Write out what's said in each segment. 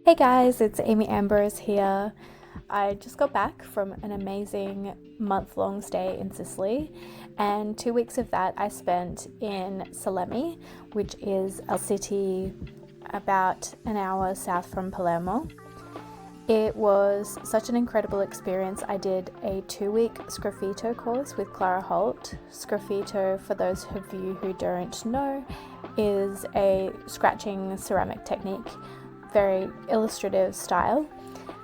Hey guys, it's Amy Ambrose here. I just got back from an amazing month-long stay in Sicily, and 2 weeks of that I spent in Salemi, which is a city about an hour south from Palermo. It was such an incredible experience. I did a 2-week sgraffito course with Clara Holt. Sgraffito, for those of you who don't know, is a scratching ceramic technique, very illustrative style,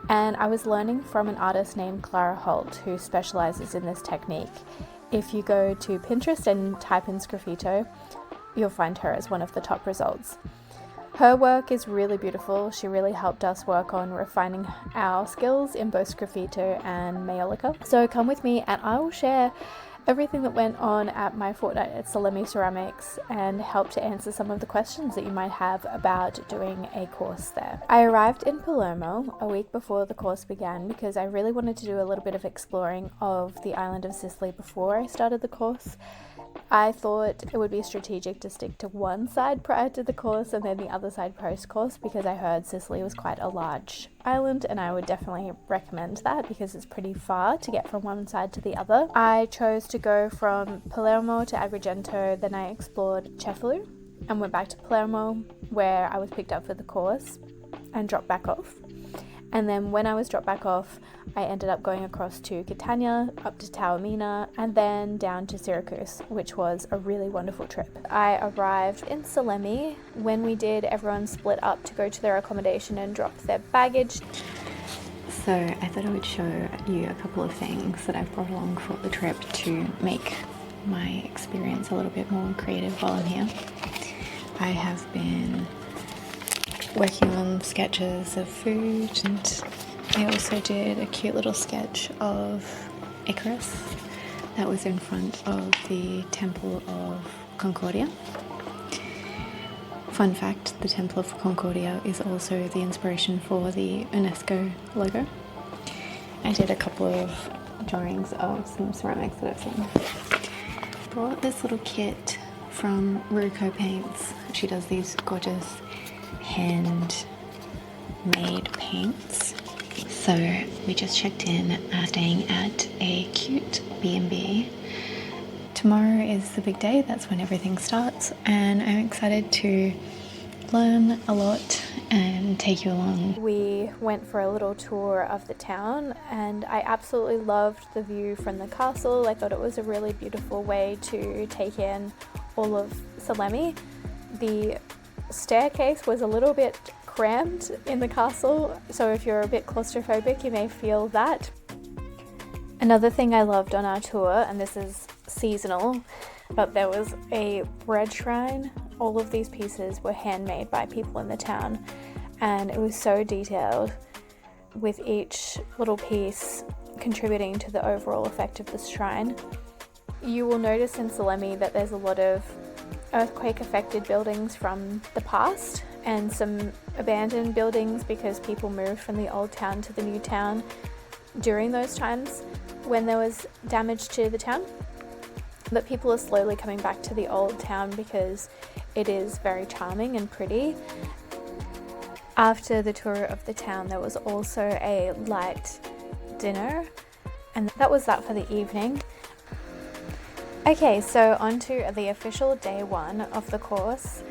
and I was learning from an artist named Clara Holt who specializes in this technique. If you go to Pinterest and type in sgraffito, you'll find her as one of the top results. Her work is really beautiful. She really helped us work on refining our skills in both sgraffito and maiolica. So come with me and I will share everything that went on at my fortnight at Salemi Ceramics and help to answer some of the questions that you might have about doing a course there. I arrived in Palermo a week before the course began because I really wanted to do a little bit of exploring of the island of Sicily before I started the course. I thought it would be strategic to stick to one side prior to the course and then the other side post-course, because I heard Sicily was quite a large island and I would definitely recommend that because it's pretty far to get from one side to the other. I chose to go from Palermo to Agrigento, then I explored Cefalù and went back to Palermo where I was picked up for the course and dropped back off. And then when I was dropped back off, I ended up going across to Catania, up to Taormina, and then down to Syracuse, which was a really wonderful trip. I arrived in Salemi. When we did, everyone split up to go to their accommodation and drop their baggage. So I thought I would show you a couple of things that I've brought along for the trip to make my experience a little bit more creative while I'm here. I have been working on sketches of food, and I also did a cute little sketch of Icarus that was in front of the Temple of Concordia. Fun fact, the Temple of Concordia is also the inspiration for the UNESCO logo. I did a couple of drawings of some ceramics that I've seen. Bought this little kit from Ruko Paints. She does these gorgeous handmade paints. So we just checked in, staying at a cute B&B. Tomorrow is the big day, that's when everything starts, and I'm excited to learn a lot and take you along. We went for a little tour of the town and I absolutely loved the view from the castle. I thought it was a really beautiful way to take in all of Salemi. The staircase was a little bit crammed in the castle, so if you're a bit claustrophobic you may feel that. Another thing I loved on our tour, and this is seasonal, but there was a bread shrine. All of these pieces were handmade by people in the town and it was so detailed, with each little piece contributing to the overall effect of this shrine. You will notice in Salemi that there's a lot of earthquake affected buildings from the past and some abandoned buildings because people moved from the old town to the new town during those times when there was damage to the town. But people are slowly coming back to the old town because it is very charming and pretty. After the tour of the town, there was also a light dinner, and that was that for the evening. Okay, so on to the official day one of the course.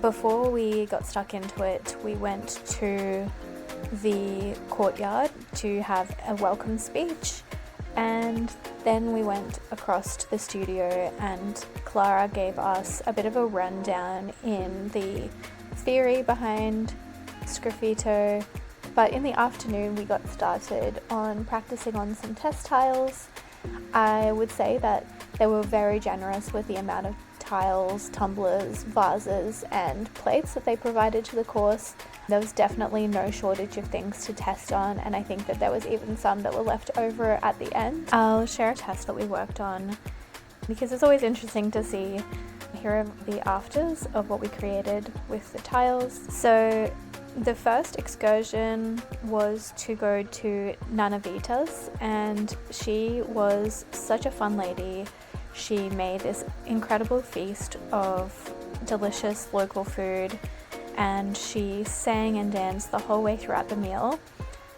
Before we got stuck into it, we went to the courtyard to have a welcome speech, and then we went across to the studio and Clara gave us a bit of a rundown in the theory behind sgraffito. But in the afternoon we got started on practicing on some test tiles. I would say that they were very generous with the amount of tiles, tumblers, vases and plates that they provided to the course. There was definitely no shortage of things to test on, and I think that there was even some that were left over at the end. I'll share a test that we worked on because it's always interesting to see. Here are the afters of what we created with the tiles. So the first excursion was to go to Nana Vita's, and she was such a fun lady. She made this incredible feast of delicious local food and she sang and danced the whole way throughout the meal.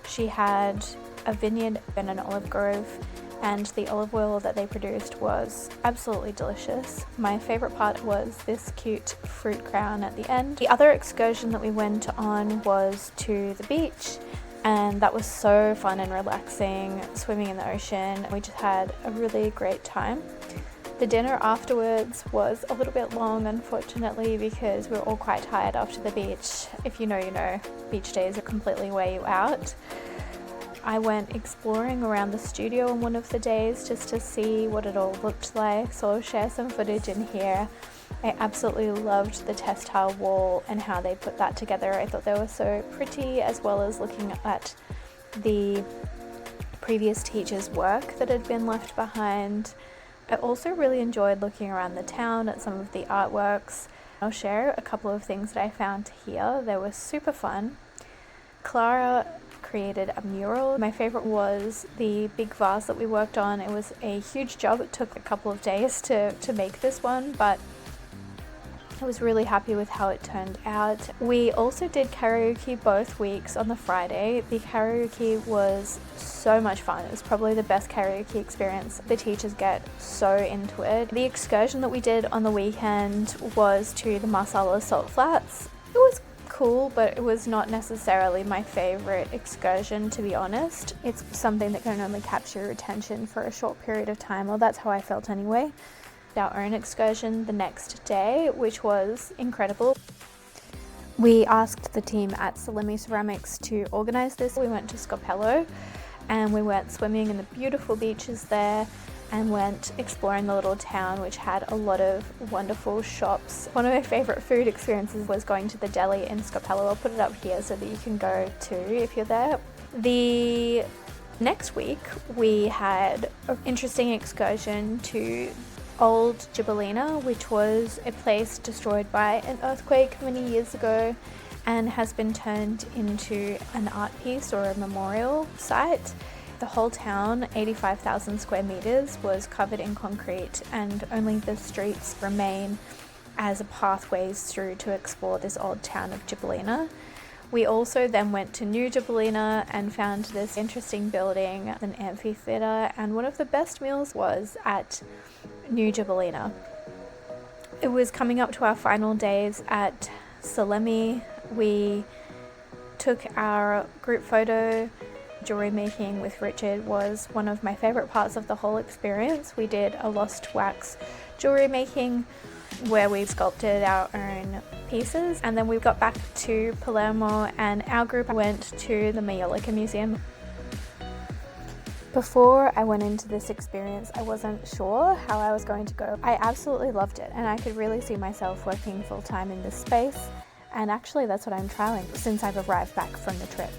She had a vineyard and an olive grove, and the olive oil that they produced was absolutely delicious. My favorite part was this cute fruit crown at the end. The other excursion that we went on was to the beach, and that was so fun and relaxing, swimming in the ocean. We just had a really great time. The dinner afterwards was a little bit long, unfortunately, because we were all quite tired after the beach. If you know, you know, beach days are completely wear you out. I went exploring around the studio on one of the days just to see what it all looked like, so I'll share some footage in here. I absolutely loved the tile wall and how they put that together. I thought they were so pretty, as well as looking at the previous teacher's work that had been left behind. I also really enjoyed looking around the town at some of the artworks. I'll share a couple of things that I found here. They were super fun. Clara created a mural. My favorite was the big vase that we worked on. It was a huge job. It took a couple of days to make this one, but I was really happy with how it turned out. We also did karaoke both weeks on the Friday. The karaoke was so much fun. It was probably the best karaoke experience. The teachers get so into it. The excursion that we did on the weekend was to the Marsala Salt Flats. It was cool, but it was not necessarily my favorite excursion, to be honest. It's something that can only capture your attention for a short period of time, or that's how I felt anyway. Our own excursion the next day, which was incredible. We asked the team at Salemi Ceramics to organize this. We went to Scopello and we went swimming in the beautiful beaches there, and went exploring the little town, which had a lot of wonderful shops. One of my favorite food experiences was going to the deli in Scopello. I'll put it up here so that you can go too if you're there. The next week we had an interesting excursion to Old Gibellina, which was a place destroyed by an earthquake many years ago and has been turned into an art piece or a memorial site. The whole town, 85,000 square meters, was covered in concrete, and only the streets remain as pathways through to explore this old town of Gibellina. We also then went to New Gibellina and found this interesting building, an amphitheater, and one of the best meals was at New Gibellina. It was coming up to our final days at Salemi. We took our group photo. Jewelry making with Richard was one of my favorite parts of the whole experience. We did a lost wax jewelry making where we sculpted our own pieces, and then we got back to Palermo and our group went to the Majolica Museum. Before I went into this experience, I wasn't sure how I was going to go. I absolutely loved it, and I could really see myself working full-time in this space, and actually that's what I'm trialing since I've arrived back from the trip.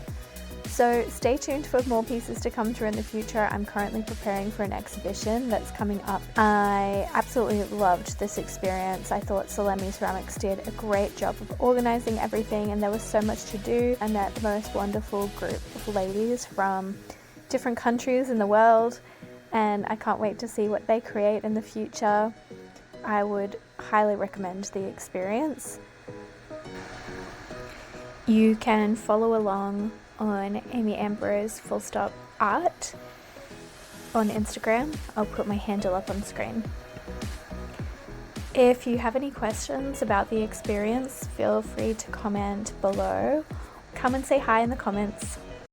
So stay tuned for more pieces to come through in the future. I'm currently preparing for an exhibition that's coming up. I absolutely loved this experience. I thought Salemi Ceramics did a great job of organizing everything, and there was so much to do. I met the most wonderful group of ladies from different countries in the world, and I can't wait to see what they create in the future. I would highly recommend the experience. You can follow along on Amy Ambrose _art on Instagram. I'll put my handle up on screen. If you have any questions about the experience, feel free to comment below. Come and say hi in the comments.